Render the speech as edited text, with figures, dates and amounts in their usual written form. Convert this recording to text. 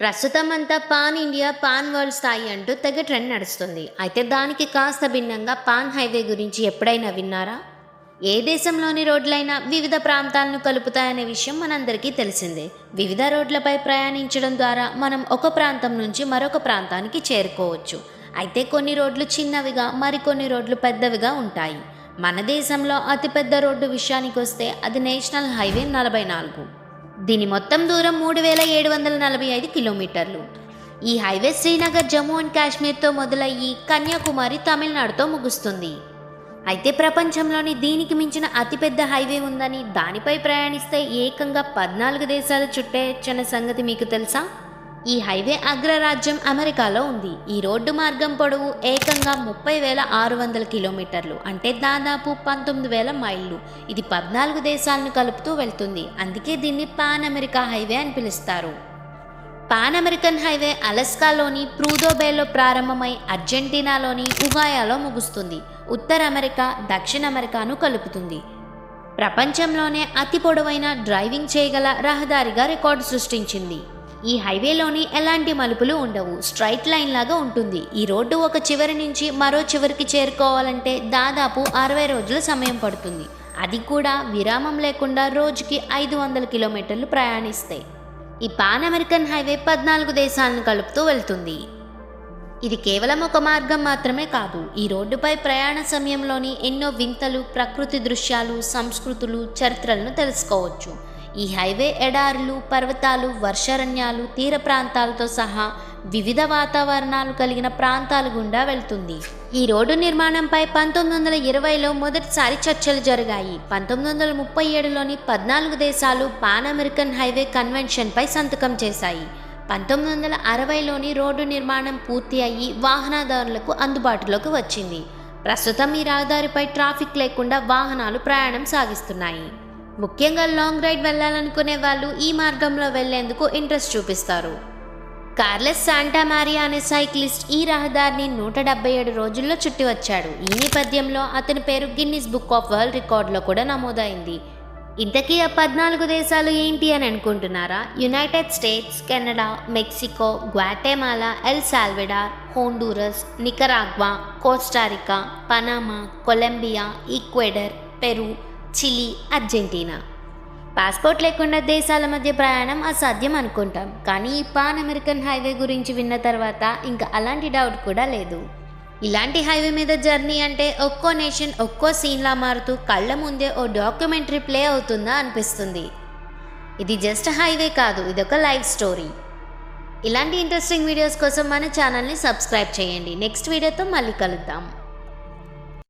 ప్రస్తుతం అంతా pan India, pan world స్థాయి అంటూ తెగ ట్రెండ్ నడుస్తుంది. అయితే దానికి కాస్త భిన్నంగా పాన్ హైవే గురించి ఎప్పుడైనా విన్నారా? ఏ దేశంలోని రోడ్లైనా వివిధ ప్రాంతాలను కలుపుతాయనే విషయం మనందరికీ తెలిసిందే. వివిధ రోడ్లపై ప్రయాణించడం ద్వారా మనం ఒక ప్రాంతం నుంచి మరొక ప్రాంతానికి చేరుకోవచ్చు. అయితే కొన్ని రోడ్లు చిన్నవిగా, మరికొన్ని రోడ్లు పెద్దవిగా ఉంటాయి. మన దేశంలో అతిపెద్ద రోడ్డు విషయానికి వస్తే అది నేషనల్ హైవే 44. దీని మొత్తం దూరం 3745 కిలోమీటర్లు. ఈ హైవే శ్రీనగర్, జమ్మూ అండ్ కాశ్మీర్తో మొదలయ్యి కన్యాకుమారి, తమిళనాడుతో ముగుస్తుంది. అయితే ప్రపంచంలోని దీనికి మించిన అతిపెద్ద హైవే ఉందని, దానిపై ప్రయాణిస్తే ఏకంగా 14 దేశాలు చుట్టేయచ్చన్న సంగతి మీకు తెలుసా? ఈ హైవే అగ్రరాజ్యం అమెరికాలో ఉంది. ఈ రోడ్డు మార్గం పొడవు ఏకంగా 30,600 కిలోమీటర్లు, అంటే దాదాపు 19,000 మైళ్ళు. ఇది 14 దేశాలను కలుపుతూ వెళ్తుంది. అందుకే దీన్ని పాన్ అమెరికా హైవే అని పిలుస్తారు. పాన్ అమెరికన్ హైవే అలస్కాలోని ప్రూదో బేలో ప్రారంభమై అర్జెంటీనాలోని ఉగాయాలో ముగుస్తుంది. ఉత్తర అమెరికా, దక్షిణ అమెరికాను కలుపుతుంది. ప్రపంచంలోనే అతి పొడవైన డ్రైవింగ్ చేయగల రహదారిగా రికార్డు సృష్టించింది. ఈ హైవేలోని ఎలాంటి మలుపులు ఉండవు, స్ట్రైట్ లైన్ లాగా ఉంటుంది. ఈ రోడ్డు ఒక చివరి నుంచి మరో చివరికి చేరుకోవాలంటే దాదాపు 60 రోజుల సమయం పడుతుంది. అది కూడా విరామం లేకుండా రోజుకి 500 కిలోమీటర్లు ప్రయాణిస్తే. ఈ పాన్ అమెరికన్ హైవే 14 దేశాలను కలుపుతూ వెళ్తుంది. ఇది కేవలం ఒక మార్గం మాత్రమే కాదు. ఈ రోడ్డుపై ప్రయాణ సమయంలోని ఎన్నో వింతలు, ప్రకృతి దృశ్యాలు, సంస్కృతులు, చరిత్రలను తెలుసుకోవచ్చు. ఈ హైవే ఎడారులు, పర్వతాలు, వర్షారణ్యాలు, తీర ప్రాంతాలతో సహా వివిధ వాతావరణాలు కలిగిన ప్రాంతాల గుండా వెళ్తుంది. ఈ రోడ్డు నిర్మాణంపై 1920లో మొదటిసారి చర్చలు జరిగాయి. 1937లోని 14 దేశాలు పాన్ అమెరికన్ హైవే కన్వెన్షన్పై సంతకం చేశాయి. 1960లోని రోడ్డు నిర్మాణం పూర్తి అయ్యి వాహనదారులకు అందుబాటులోకి వచ్చింది. ప్రస్తుతం ఈ రహదారిపై ట్రాఫిక్ లేకుండా వాహనాలు ప్రయాణం సాగిస్తున్నాయి. ముఖ్యంగా లాంగ్ రైడ్ వెళ్ళాలనుకునే వాళ్ళు ఈ మార్గంలో వెళ్లేందుకు ఇంట్రెస్ట్ చూపిస్తారు. కార్లెస్ శాంటా మారియా అనే సైక్లిస్ట్ ఈ రహదారిని 177 రోజుల్లో చుట్టి వచ్చాడు. ఈ నేపథ్యంలో అతని పేరు గిన్నిస్ బుక్ ఆఫ్ వరల్డ్ రికార్డులో కూడా నమోదైంది. ఇంతకీ ఆ 14 దేశాలు ఏంటి అని అనుకుంటున్నారా? United States, Canada, Mexico, Guatemala, El Salvador, Honduras, Nicaragua, Costa Rica, Panama, Colombia, Ecuador, Peru, Chile, Argentina. Passport లేకుండా దేశాల మధ్య ప్రయాణం అసాధ్యం అనుకుంటాం, కానీ ఈ పాన్ అమెరికన్ హైవే గురించి విన్న తర్వాత ఇంకా అలాంటి డౌట్ కూడా లేదు. ఇలాంటి హైవే మీద జర్నీ అంటే ఒక్కో నేషన్ ఒక్కో సీన్లా మారుతూ కళ్ళ ముందే ఓ డాక్యుమెంటరీ ప్లే అవుతుందా అనిపిస్తుంది. ఇది జస్ట్ హైవే కాదు, ఇదొక లైఫ్ స్టోరీ. ఇలాంటి ఇంట్రెస్టింగ్ వీడియోస్ కోసం మన ఛానల్ని సబ్స్క్రైబ్ చేయండి. నెక్స్ట్ వీడియోతో మళ్ళీ కలుద్దాం.